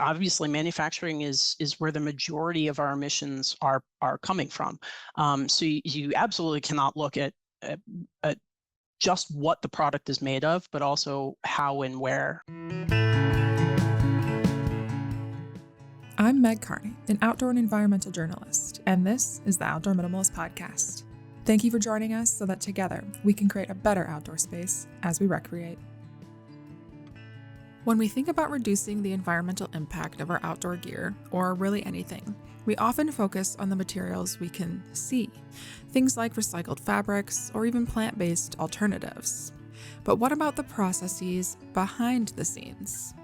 obviously manufacturing is where the majority of our emissions are coming from. So you absolutely cannot look at just what the product is made of, but also how and where. I'm Meg Carney, an outdoor and environmental journalist, and this is the Outdoor Minimalist Podcast. Thank you for joining us so that together we can create a better outdoor space as we recreate. When we think about reducing the environmental impact of our outdoor gear, or really anything, we often focus on the materials we can see, things like recycled fabrics or even plant-based alternatives. But what about the processes behind the scenes?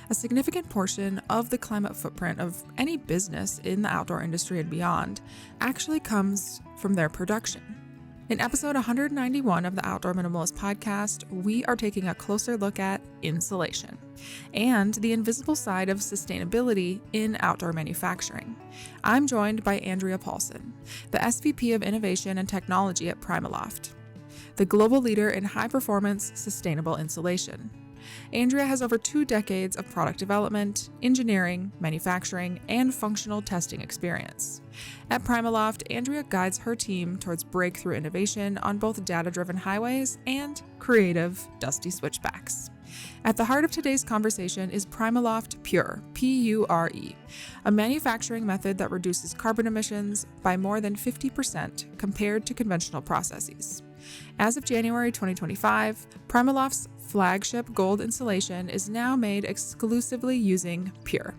A significant portion of the climate footprint of any business in the outdoor industry and beyond actually comes from their production. In episode 191 of the Outdoor Minimalist Podcast, we are taking a closer look at insulation and the invisible side of sustainability in outdoor manufacturing. I'm joined by Andrea Paulson, the SVP of Innovation and Technology at PrimaLoft, the global leader in high-performance sustainable insulation. Andrea has over 2 decades of product development, engineering, manufacturing, and functional testing experience. At PrimaLoft, Andrea guides her team towards breakthrough innovation on both data-driven highways and creative, dusty switchbacks. At the heart of today's conversation is PrimaLoft Pure, P-U-R-E, a manufacturing method that reduces carbon emissions by more than 50% compared to conventional processes. As of January 2025, PrimaLoft's flagship gold insulation is now made exclusively using Pure.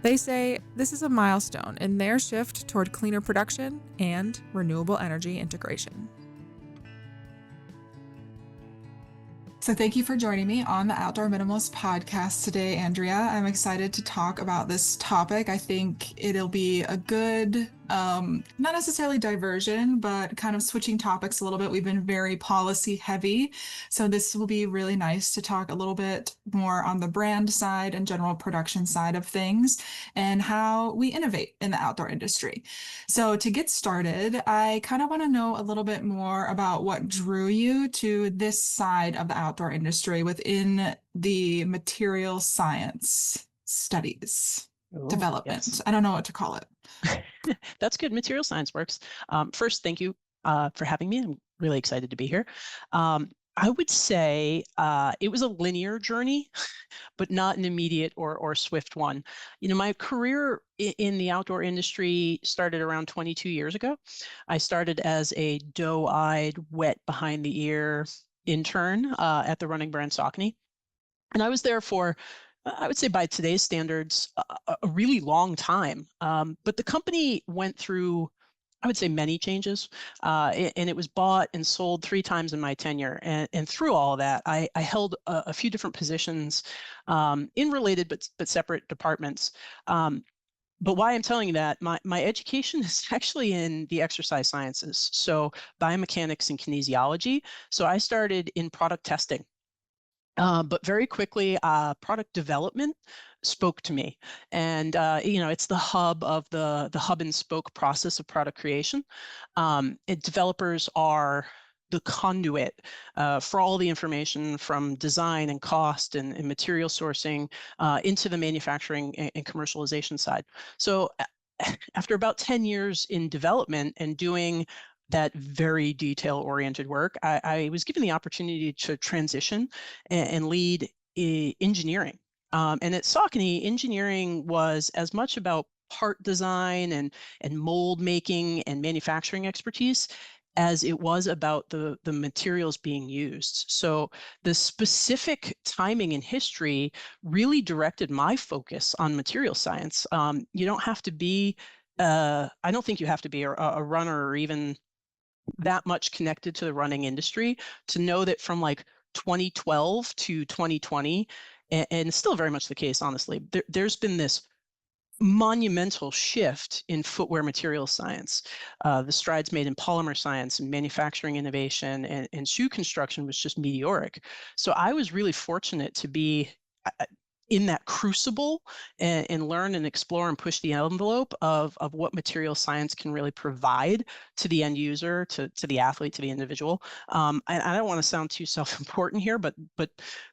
They say this is a milestone in their shift toward cleaner production and renewable energy integration. So thank you for joining me on the Outdoor Minimalist Podcast today, Andrea. I'm excited to talk about this topic. I think it'll be a good, not necessarily diversion, but kind of switching topics a little bit. We've been very policy heavy. So this will be really nice to talk a little bit more on the brand side and general production side of things and how we innovate in the outdoor industry. So to get started, I kind of want to know a little bit more about what drew you to this side of the outdoor industry within the material science studies development. Yes. I don't know what to call it. That's good. Material science works. First, thank you for having me. I'm really excited to be here. I would say it was a linear journey, but not an immediate or swift one. My career in the outdoor industry started around 22 years ago. I started as a doe-eyed, wet behind the ear intern at the running brand Saucony. And I was there for, I would say by today's standards, a really long time. But the company went through, I would say, many changes, and it was bought and sold 3 times in my tenure. And through all of that, I held a few different positions in related but separate departments. But why I'm telling you that, my education is actually in the exercise sciences, so biomechanics and kinesiology. So I started in product testing. But very quickly, product development spoke to me, and it's the hub of the hub and spoke process of product creation. Developers are the conduit for all the information from design and cost and material sourcing into the manufacturing and commercialization side. So after about 10 years in development and doing that very detail-oriented work, I was given the opportunity to transition and lead engineering. And at Saucony, engineering was as much about part design and mold making and manufacturing expertise as it was about the materials being used. So the specific timing and history really directed my focus on material science. You don't have to be, I don't think you have to be a runner or even that much connected to the running industry to know that from like 2012 to 2020, and still very much the case, honestly, there's been this monumental shift in footwear material science. The strides made in polymer science and manufacturing innovation and shoe construction was just meteoric. So I was really fortunate to be in that crucible and learn and explore and push the envelope of what material science can really provide to the end user, to the athlete, to the individual. I don't want to sound too self-important here, but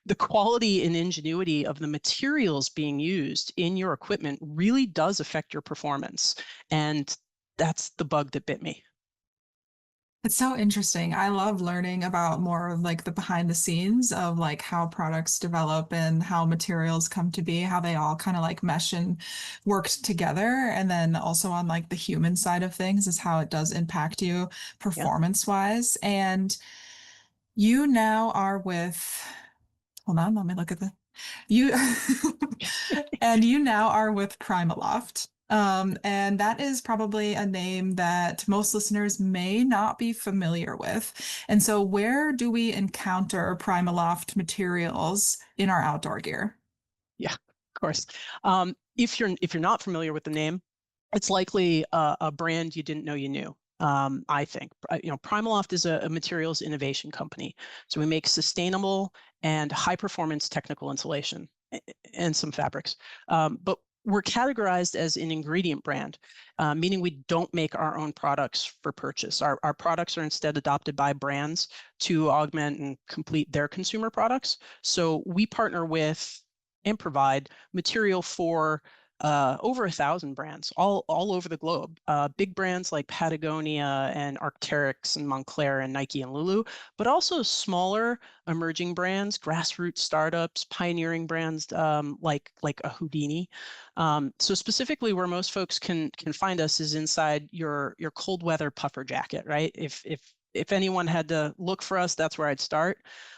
the quality and ingenuity of the materials being used in your equipment really does affect your performance. And that's the bug that bit me. It's so interesting. I love learning about more of like the behind the scenes of like how products develop and how materials come to be, how they all kind of like mesh and work together. And then also on like the human side of things is how it does impact you Yeah. performance wise. And you now are with, hold on, let me look at the you and you now are with PrimaLoft. And that is probably a name that most listeners may not be familiar with. And so where do we encounter PrimaLoft materials in our outdoor gear? Yeah, of course. If you're not familiar with the name, it's likely a brand you didn't know you knew. I think PrimaLoft is a materials innovation company, so we make sustainable and high performance technical insulation and some fabrics. But we're categorized as an ingredient brand, meaning we don't make our own products for purchase. Our products are instead adopted by brands to augment and complete their consumer products. So we partner with and provide material for over 1,000 brands all over the globe. Big brands like Patagonia and Arc'teryx and Montclair and Nike and Lulu, but also smaller emerging brands, grassroots startups, pioneering brands like a Houdini. So specifically, where most folks can find us is inside your cold weather puffer jacket, right? If anyone had to look for us, that's where I'd start.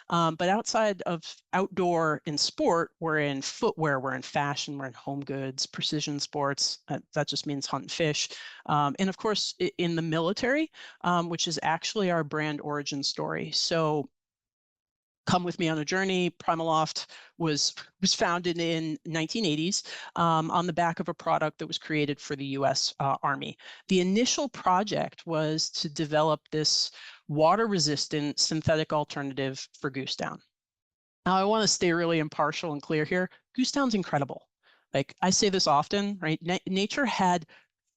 But outside of outdoor and sport, we're in footwear, we're in fashion, we're in home goods, precision sports. That just means hunt and fish. And of course, in the military, which is actually our brand origin story. So come with me on a journey. PrimaLoft was founded in 1980s on the back of a product that was created for the U.S. Army. The initial project was to develop this water-resistant synthetic alternative for goose down. Now, I want to stay really impartial and clear here. Goose down's incredible. Like I say this often, right? Nature had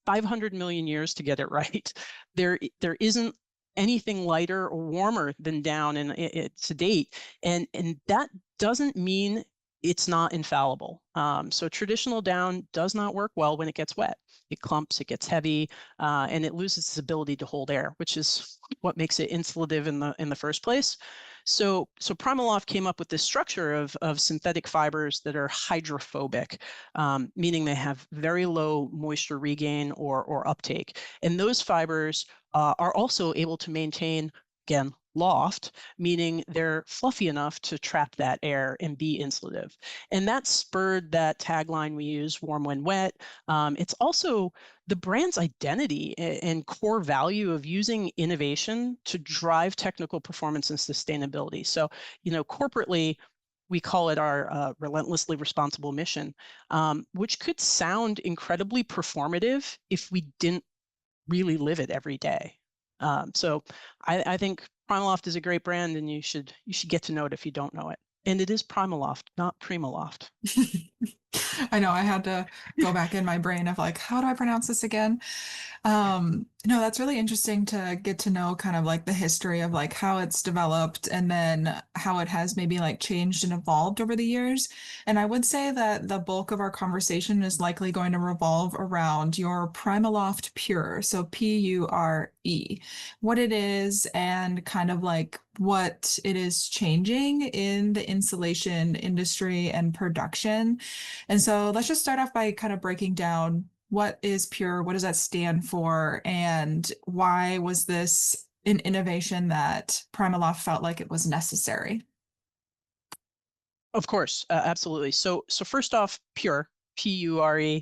500 million years to get it right. There isn't anything lighter or warmer than down and to date. And that doesn't mean it's not infallible. So traditional down does not work well when it gets wet. It clumps, it gets heavy, and it loses its ability to hold air, which is what makes it insulative in the first place. So PrimaLoft came up with this structure of synthetic fibers that are hydrophobic, meaning they have very low moisture regain or uptake. And those fibers are also able to maintain, again, loft, meaning they're fluffy enough to trap that air and be insulative. And that spurred that tagline we use, warm when wet. It's also the brand's identity and core value of using innovation to drive technical performance and sustainability. So, corporately, we call it our relentlessly responsible mission, which could sound incredibly performative if we didn't really live it every day. So I think PrimaLoft is a great brand, and you should get to know it if you don't know it. And it is PrimaLoft, not PrimaLoft. I know I had to go back in my brain of like, how do I pronounce this again? No, that's really interesting to get to know kind of like the history of like how it's developed and then how it has maybe like changed and evolved over the years. And I would say that the bulk of our conversation is likely going to revolve around your PrimaLoft Pure, so Pure, what it is and kind of like what it is changing in the insulation industry and production. And so let's just start off by kind of breaking down what is Pure, what does that stand for, and why was this an innovation that PrimaLoft felt like it was necessary? Of course, absolutely. So first off, PURE, Pure,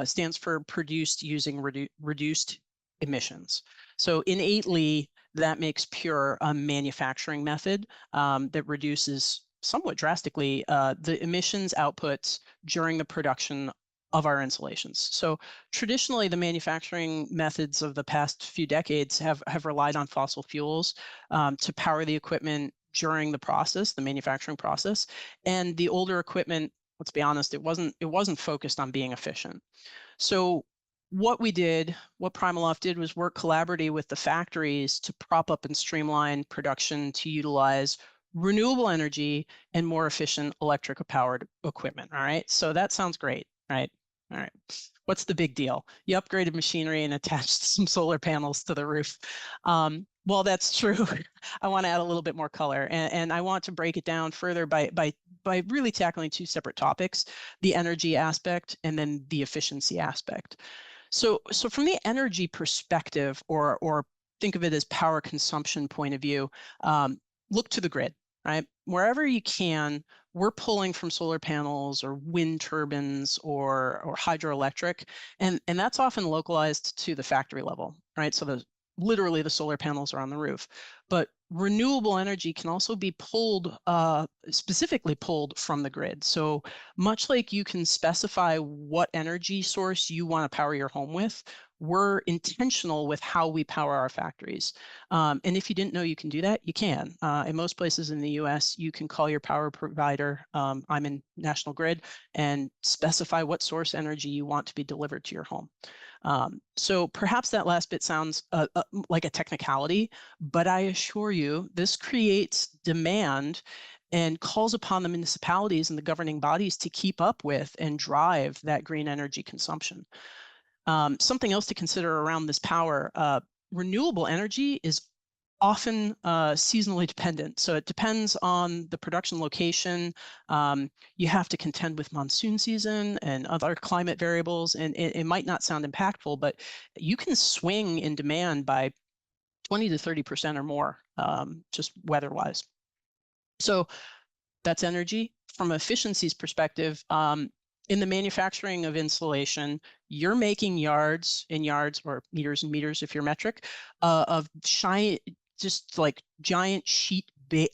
stands for produced using reduced emissions. So innately, that makes PURE a manufacturing method that reduces somewhat drastically the emissions outputs during the production of our insulations. So traditionally, the manufacturing methods of the past few decades have relied on fossil fuels to power the equipment during the process, the manufacturing process. And the older equipment let's be honest, it wasn't focused on being efficient. So what PrimaLoft did was work collaboratively with the factories to prop up and streamline production to utilize renewable energy and more efficient electric powered equipment. All right. So that sounds great, right? All right. What's the big deal? You upgraded machinery and attached some solar panels to the roof. Well, that's true. I want to add a little bit more color, and I want to break it down further by really tackling two separate topics: the energy aspect and then the efficiency aspect. So from the energy perspective, or think of it as power consumption point of view, look to the grid, right? Wherever you can, we're pulling from solar panels or wind turbines or hydroelectric, and that's often localized to the factory level, right? So literally the solar panels are on the roof, but renewable energy can also be pulled, specifically pulled from the grid. So much like you can specify what energy source you want to power your home with, we're intentional with how we power our factories. And if you didn't know you can do that, you can. In most places in the US, you can call your power provider. I'm in National Grid, and specify what source energy you want to be delivered to your home. So perhaps that last bit sounds like a technicality, but I assure you, this creates demand and calls upon the municipalities and the governing bodies to keep up with and drive that green energy consumption. Something else to consider around this power: renewable energy is often seasonally dependent. So it depends on the production location. You have to contend with monsoon season and other climate variables, and it might not sound impactful, but you can swing in demand by 20 to 30% or more, just weather-wise. So that's energy. From efficiencies perspective, in the manufacturing of insulation, you're making yards and yards, or meters and meters if you're metric, of just like giant sheet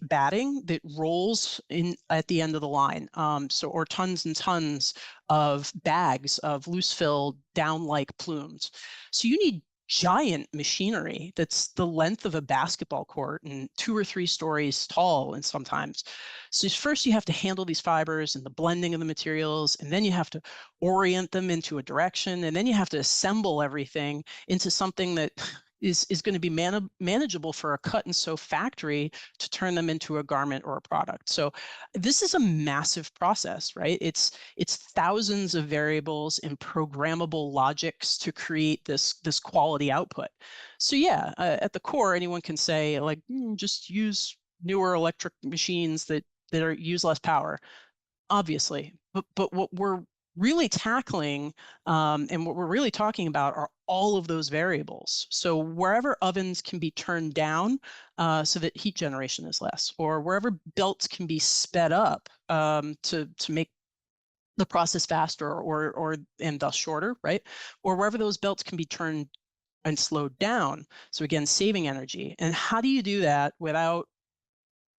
batting that rolls in at the end of the line. Or tons and tons of bags of loose fill down like plumes. So you need giant machinery that's the length of a basketball court and 2 or 3 stories tall, and sometimes. So first you have to handle these fibers and the blending of the materials, and then you have to orient them into a direction, and then you have to assemble everything into something that is going to be manageable for a cut and sew factory to turn them into a garment or a product. So this is a massive process, right? It's thousands of variables and programmable logics to create this quality output. So yeah, at the core, anyone can say like, just use newer electric machines that use less power, obviously. But what we're really tackling, and what we're really talking about, are all of those variables. So wherever ovens can be turned down so that heat generation is less, or wherever belts can be sped up to make the process faster or and thus shorter, right? Or wherever those belts can be turned and slowed down. So again, saving energy. And how do you do that without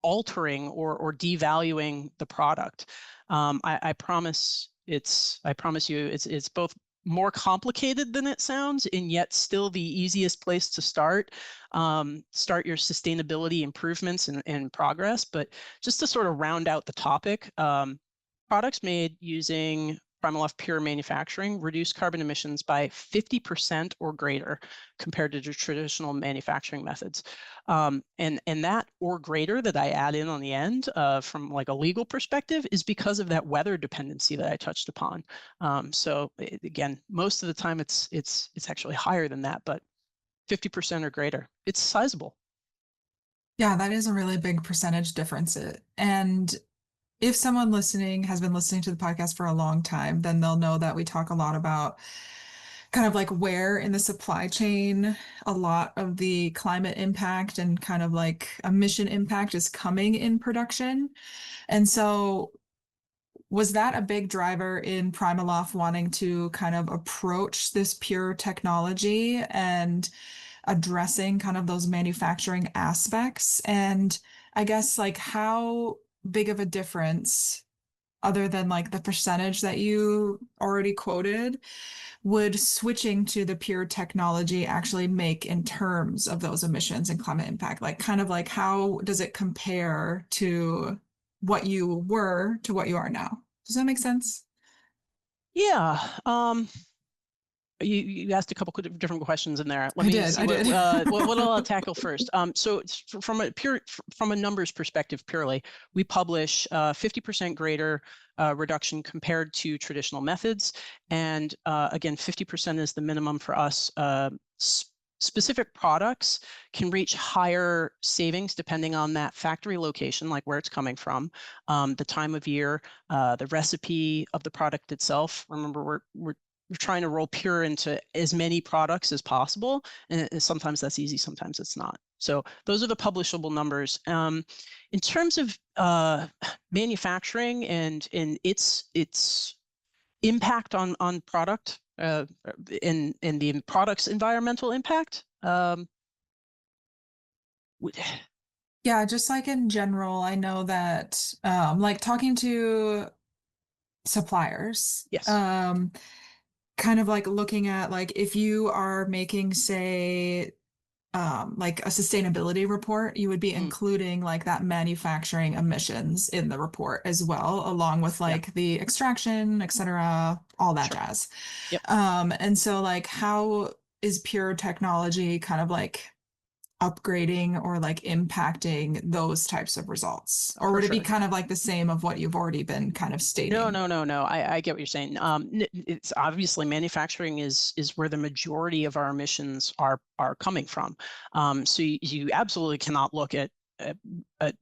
altering or devaluing the product? I promise you, it's both more complicated than it sounds, and yet still the easiest place to start your sustainability improvements and progress. But just to sort of round out the topic, products made using PrimaLoft Pure manufacturing reduce carbon emissions by 50% or greater compared to the traditional manufacturing methods. And that or greater that I add in on the end, from like a legal perspective, is because of that weather dependency that I touched upon. So again, most of the time it's actually higher than that, but 50% or greater, it's sizable. Yeah, that is a really big percentage difference. And if someone listening has been listening to the podcast for a long time, then they'll know that we talk a lot about kind of like where in the supply chain a lot of the climate impact and kind of like emission impact is coming in production. And so was that a big driver in PrimaLoft wanting to kind of approach this pure technology and addressing kind of those manufacturing aspects? And I guess like how big of a difference, other than like the percentage that you already quoted, would switching to the pure technology actually make in terms of those emissions and climate impact? Like kind of like how does it compare to what you were to what you are now? Does that make sense? Yeah. You asked a couple of different questions in there. Let I me did. see I did. what I'll tackle first. So from a numbers perspective purely, we publish 50% greater reduction compared to traditional methods, and again, 50% is the minimum for us. Specific products can reach higher savings depending on that factory location, like where it's coming from, the time of year, the recipe of the product itself. Remember, we're trying to roll Pure into as many products as possible, and sometimes that's easy, sometimes it's not. So those are the publishable numbers. In terms of manufacturing and its impact on product and the product's environmental impact. Yeah, just like in general, I know that like talking to suppliers, Yes. kind of like looking at like if you are making, say, like a sustainability report, you would be Mm, including like that manufacturing emissions in the report as well, along with yeah, like the extraction, et cetera, all that sure. jazz. Yep, And so like how is Pure Technology kind of like upgrading or like impacting those types of results? Or for would it be sure. kind of like the same of what you've already been kind of No, stating? no, no, no. I get what you're saying. It's obviously manufacturing is where the majority of our emissions are coming from. So you absolutely cannot look at, at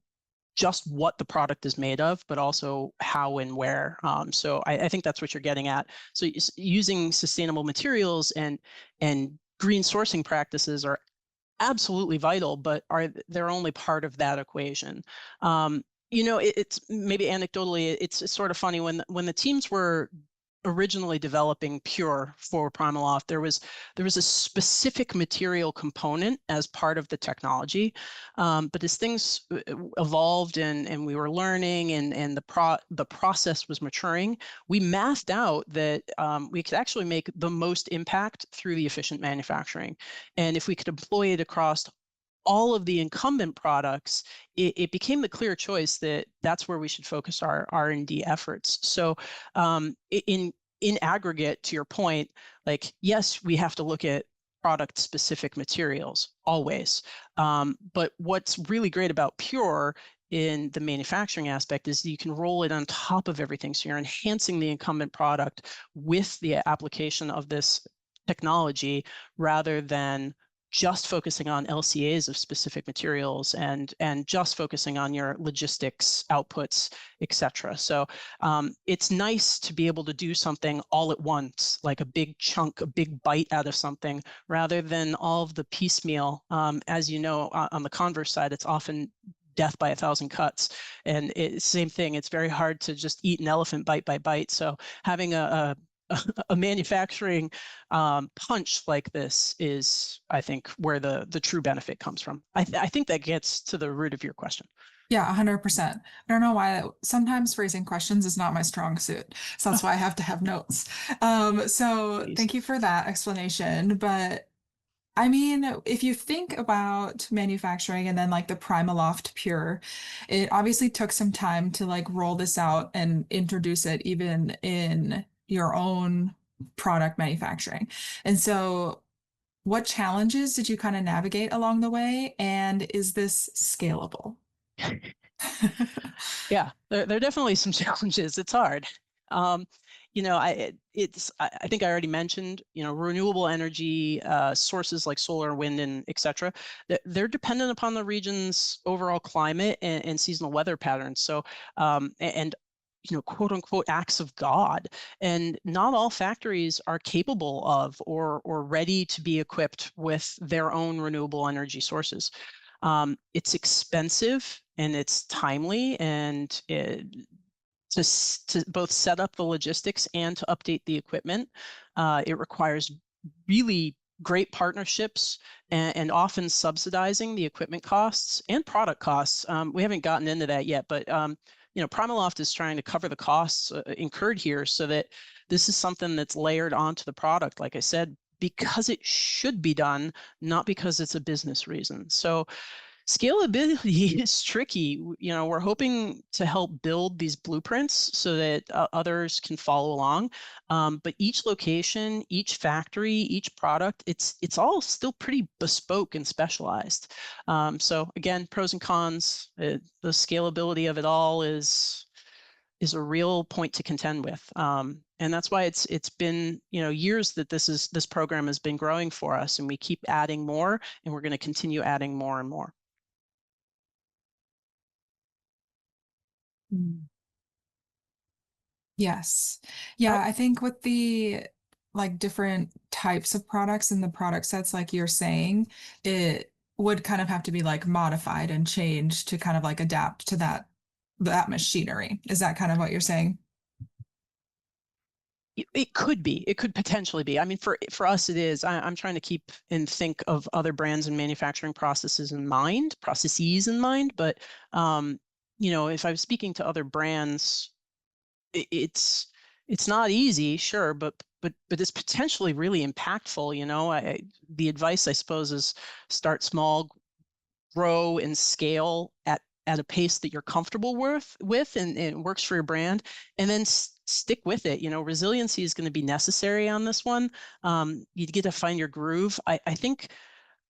just what the product is made of, but also how and where. So I think that's what you're getting at. So using sustainable materials and green sourcing practices are absolutely vital, but they're only part of that equation. It's maybe anecdotally, it's sort of funny when the teams were originally developing Pure for PrimaLoft, there was a specific material component as part of the technology, but as things evolved and we were learning and the process was maturing, we mathed out that we could actually make the most impact through the efficient manufacturing, and if we could employ it across all of the incumbent products, it became the clear choice that that's where we should focus our R&D efforts. So in aggregate, to your point, like, yes, we have to look at product specific materials always. But what's really great about Pure in the manufacturing aspect is you can roll it on top of everything. So you're enhancing the incumbent product with the application of this technology rather than just focusing on LCAs of specific materials and just focusing on your logistics outputs, et cetera. So it's nice to be able to do something all at once, like a big chunk, a big bite out of something, rather than all of the piecemeal. As you know, on the converse side, it's often death by 1,000 cuts. And same thing, it's very hard to just eat an elephant bite by bite. So having a manufacturing punch like this is, I think, where the true benefit comes from. I think that gets to the root of your question. Yeah, 100%. I don't know why sometimes phrasing questions is not my strong suit. So Oh, that's why I have to have notes. So please. thank you for that explanation. But I mean, if you think about manufacturing and then like the PrimaLoft Pure, it obviously took some time to like roll this out and introduce it even in your own product manufacturing. And so what challenges did you kind of navigate along the way? And is this scalable? Yeah, there are definitely some challenges. It's hard. Um, I think I already mentioned, renewable energy sources like solar, wind, and et cetera. They're dependent upon the region's overall climate and seasonal weather patterns. So, and quote unquote acts of God. And not all factories are capable of or ready to be equipped with their own renewable energy sources. It's expensive and it's timely, and to both set up the logistics and to update the equipment, it requires really great partnerships and often subsidizing the equipment costs and product costs. We haven't gotten into that yet, but PrimaLoft is trying to cover the costs incurred here so that this is something that's layered onto the product, like I said, because it should be done, not because it's a business reason. So Scalability is tricky. We're hoping to help build these blueprints so that others can follow along. But each location, each factory, each product, it's all still pretty bespoke and specialized. So again, pros and cons. The scalability of it all is a real point to contend with. And that's why it's been years that this program has been growing for us, and we keep adding more, and we're going to continue adding more and more. Mm. Yes. Yeah, I think with the like different types of products and the product sets, like you're saying, it would kind of have to be like modified and changed to kind of like adapt to that machinery. Is that kind of what you're saying? It could be. It could potentially be. I mean, for us, it is. I'm trying to keep and think of other brands and manufacturing processes in mind. But if I was speaking to other brands, it's not easy, sure, but it's potentially really impactful. The advice, I suppose, is start small, grow and scale at a pace that you're comfortable with and it works for your brand, and then stick with it. Resiliency is going to be necessary on this one. You get to find your groove. I think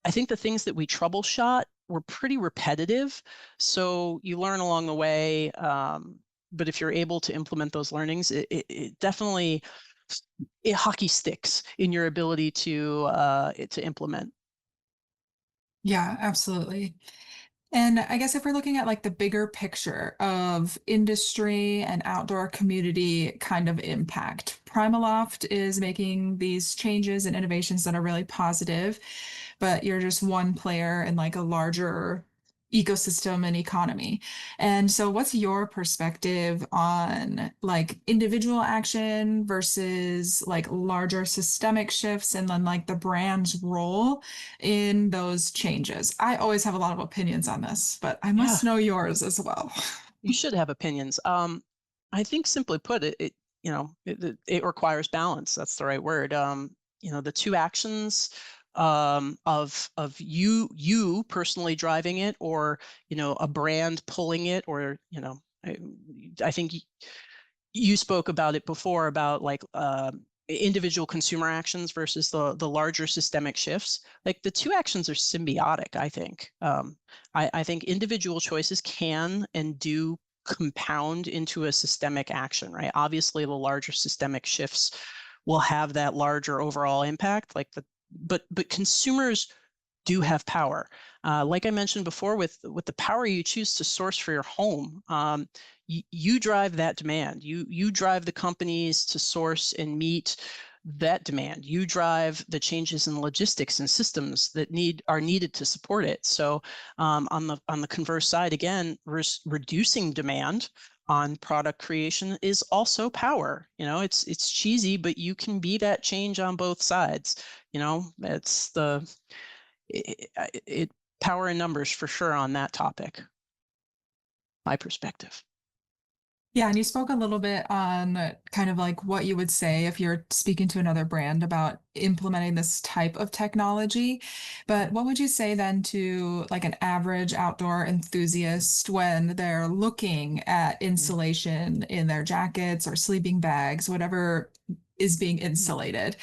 the things that we troubleshot were pretty repetitive, so you learn along the way. But if you're able to implement those learnings, it definitely it hockey sticks in your ability to implement. Yeah, absolutely. And I guess if we're looking at like the bigger picture of industry and outdoor community kind of impact, PrimaLoft is making these changes and innovations that are really positive, but you're just one player in like a larger ecosystem and economy. And so what's your perspective on like individual action versus like larger systemic shifts and then like the brand's role in those changes? I always have a lot of opinions on this, but I Yeah, must know yours as well. you should have opinions. I think simply put, it requires balance. That's the right word. The two actions of you personally driving it, or a brand pulling it, or I think you spoke about it before about like individual consumer actions versus the larger systemic shifts. Like the two actions are symbiotic, I think. I think individual choices can and do compound into a systemic action, right? Obviously, the larger systemic shifts will have that larger overall impact. But consumers do have power. Like I mentioned before, with the power you choose to source for your home, you drive that demand. You drive the companies to source and meet that demand. You drive the changes in logistics and systems that are needed to support it. So on the converse side, again, reducing demand on product creation is also power. It's cheesy, but you can be that change on both sides. It's it power in numbers for sure on that topic. My perspective. Yeah, and you spoke a little bit on kind of like what you would say if you're speaking to another brand about implementing this type of technology. But what would you say then to like an average outdoor enthusiast when they're looking at insulation in their jackets or sleeping bags, whatever is being insulated?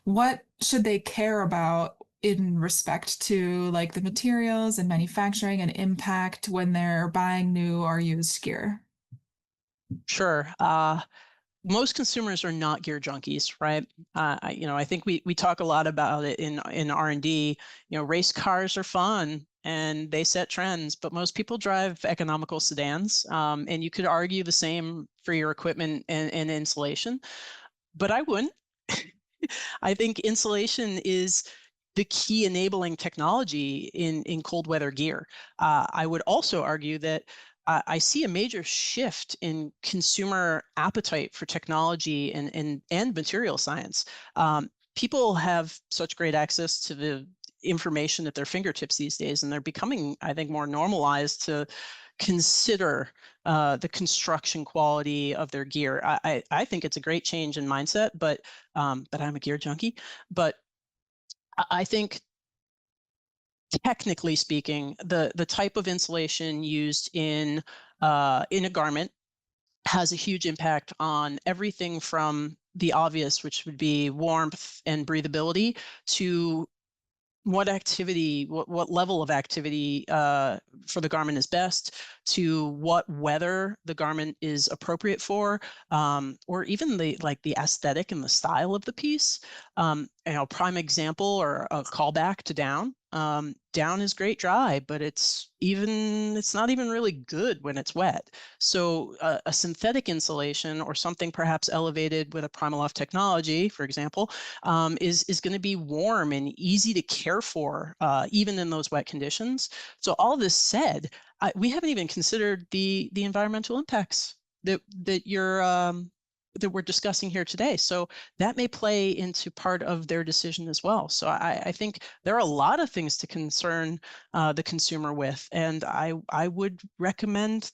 What should they care about in respect to like the materials and manufacturing and impact when they're buying new or used gear? Sure. Most consumers are not gear junkies, right? I think we talk a lot about it in R&D. Race cars are fun and they set trends, but most people drive economical sedans. And you could argue the same for your equipment and insulation, but I wouldn't. I think insulation is the key enabling technology in cold weather gear. I would also argue that I see a major shift in consumer appetite for technology and material science. People have such great access to the information at their fingertips these days, and they're becoming, I think, more normalized to consider the construction quality of their gear. I think it's a great change in mindset, but I'm a gear junkie. But I think technically speaking, the type of insulation used in a garment has a huge impact on everything from the obvious, which would be warmth and breathability, to what level of activity for the garment is best, to what weather the garment is appropriate for, or even the aesthetic and the style of the piece. Prime example or a callback to down. Down is great dry, but it's not even really good when it's wet. So a synthetic insulation or something perhaps elevated with a PrimaLoft technology, for example, is going to be warm and easy to care for, even in those wet conditions. So all this said, we haven't even considered the environmental impacts that we're discussing here today. So that may play into part of their decision as well. So I think there are a lot of things to concern the consumer with, and I would recommend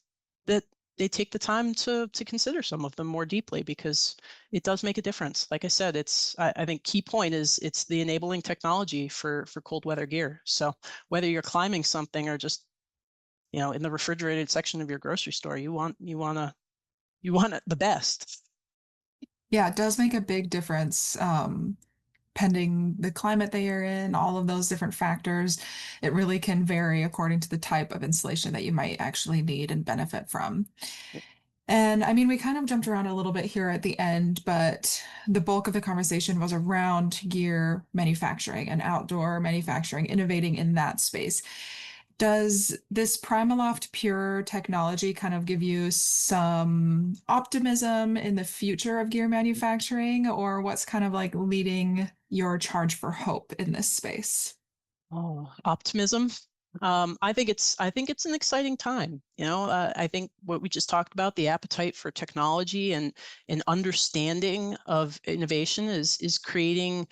that they take the time to consider some of them more deeply, because it does make a difference. Like I said, I think key point is it's the enabling technology for cold weather gear. So whether you're climbing something or just in the refrigerated section of your grocery store, you want the best. Yeah, it does make a big difference. Pending the climate that you're in, all of those different factors, it really can vary according to the type of insulation that you might actually need and benefit from. And I mean, we kind of jumped around a little bit here at the end, but the bulk of the conversation was around gear manufacturing and outdoor manufacturing, innovating in that space. Does this PrimaLoft Pure technology kind of give you some optimism in the future of gear manufacturing, or what's kind of like leading your charge for hope in this space? Oh, optimism. I think it's an exciting time. I think what we just talked about, the appetite for technology and understanding of innovation is creating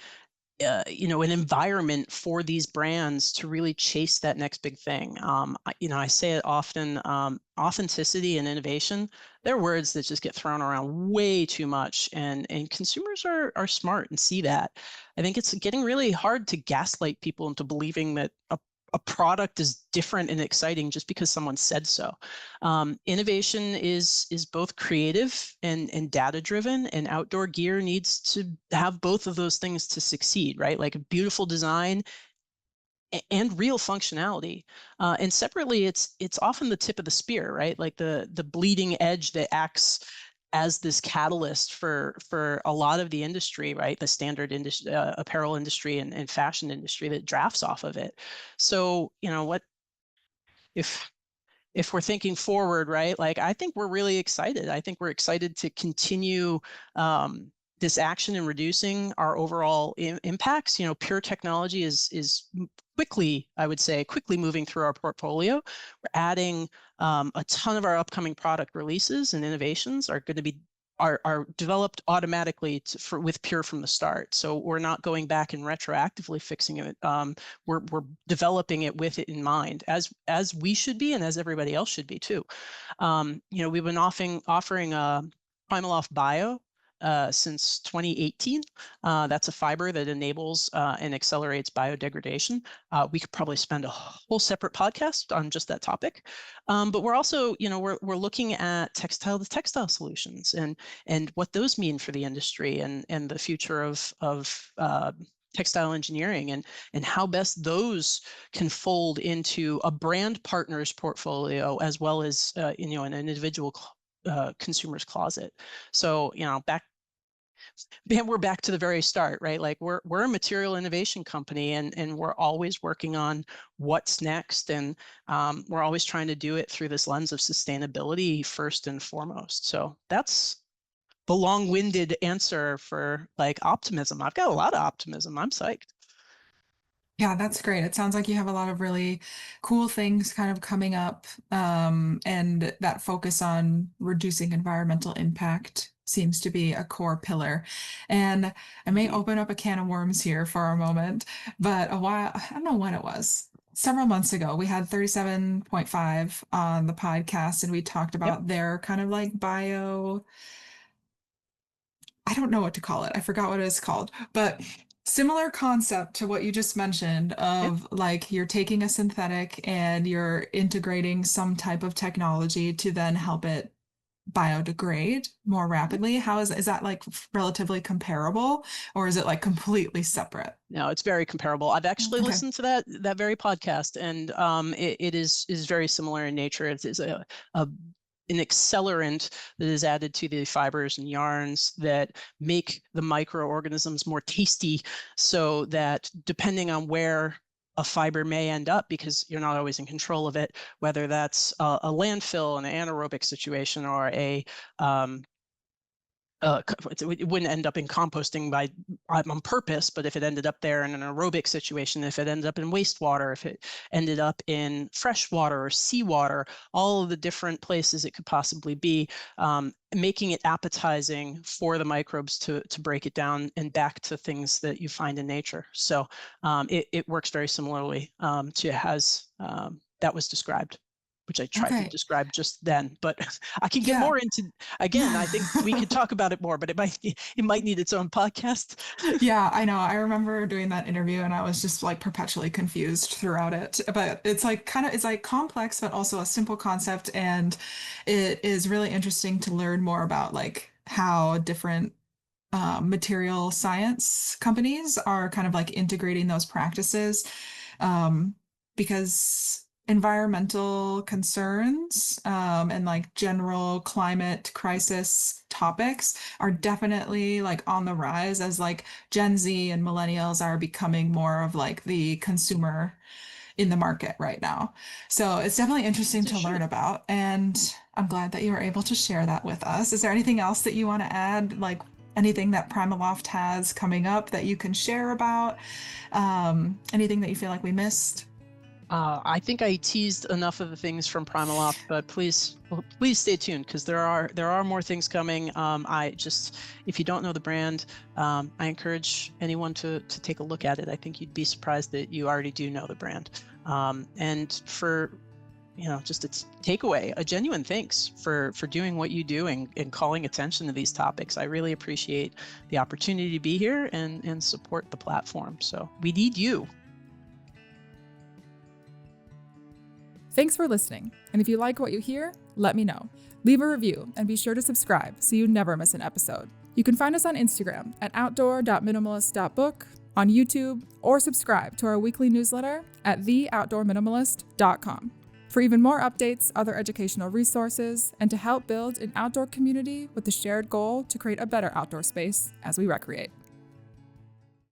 an environment for these brands to really chase that next big thing. I say it often, authenticity and innovation, they're words that just get thrown around way too much. And consumers are smart and see that. I think it's getting really hard to gaslight people into believing that a product is different and exciting just because someone said so. Innovation is both creative and data driven, and outdoor gear needs to have both of those things to succeed, right? Like a beautiful design and real functionality. And separately, it's often the tip of the spear, right? Like the bleeding edge that acts as this catalyst for a lot of the industry, right? The standard industry, apparel industry and fashion industry that drafts off of it. So, what if if we're thinking forward, right? Like I think we're really excited. I think we're excited to continue this action in reducing our overall impacts. Pure technology is quickly, I would say, quickly moving through our portfolio. We're adding a ton of our upcoming product releases and innovations are going to be are developed automatically with Pure from the start. So we're not going back and retroactively fixing it. We're developing it with it in mind, as we should be, and as everybody else should be too. We've been offering PrimaLoft Bio since 2018. That's a fiber that enables and accelerates biodegradation. We could probably spend a whole separate podcast on just that topic. But we're also, we're looking at textile to textile solutions and what those mean for the industry and the future of textile engineering and how best those can fold into a brand partner's portfolio as well as in an individual consumer's closet. So we're back to the very start, right? Like we're a material innovation company, and we're always working on what's next, and we're always trying to do it through this lens of sustainability first and foremost. So that's the long-winded answer for like optimism. I've got a lot of optimism. I'm psyched. Yeah, that's great. It sounds like you have a lot of really cool things kind of coming up, and that focus on reducing environmental impact seems to be a core pillar. And I may Indeed. open up a can of worms here for a moment, but a while, I don't know when it was. Several months ago, we had 37.5 on the podcast, and we talked Yep. about their kind of like bio, I don't know what to call it. I forgot what it's called, but Similar concept to what you just mentioned Yeah. of like you're taking a synthetic and you're integrating some type of technology to then help it biodegrade more rapidly. How is that like relatively comparable or is it like completely separate? No, it's very comparable. I've actually Okay. listened to that very podcast, and it is very similar in nature. It is a an accelerant that is added to the fibers and yarns that make the microorganisms more tasty, so that depending on where a fiber may end up, because you're not always in control of it, whether that's a landfill, an anaerobic situation, or a it wouldn't end up in composting on purpose, but if it ended up there in an aerobic situation, if it ended up in wastewater, if it ended up in fresh water or seawater, all of the different places it could possibly be, making it appetizing for the microbes to break it down and back to things that you find in nature. So it works very similarly to as that was described, which I tried to Okay. describe just then, but I can get Yeah. more into. Again, I think we could talk about it more, but it might need its own podcast. Yeah, I know. I remember doing that interview and I was just like perpetually confused throughout it. But it's like it's like complex, but also a simple concept. And it is really interesting to learn more about like how different material science companies are kind of like integrating those practices um, because environmental concerns and like general climate crisis topics are definitely like on the rise as like Gen Z and millennials are becoming more of like the consumer in the market right now. So it's definitely interesting As it to learn should. about. And I'm glad that you were able to share that with us. Is there anything else that you want to add? Like anything that PrimaLoft has coming up that you can share about? Anything that you feel like we missed? I think I teased enough of the things from PrimaLoft, but please stay tuned, because there are more things coming. If you don't know the brand, I encourage anyone to take a look at it. I think you'd be surprised that you already do know the brand. And for just a takeaway, a genuine thanks for doing what you do and calling attention to these topics. I really appreciate the opportunity to be here and support the platform. So we need you. Thanks for listening. And if you like what you hear, let me know. Leave a review and be sure to subscribe so you never miss an episode. You can find us on Instagram at outdoor.minimalist.book, on YouTube, or subscribe to our weekly newsletter at theoutdoorminimalist.com. For even more updates, other educational resources, and to help build an outdoor community with the shared goal to create a better outdoor space as we recreate.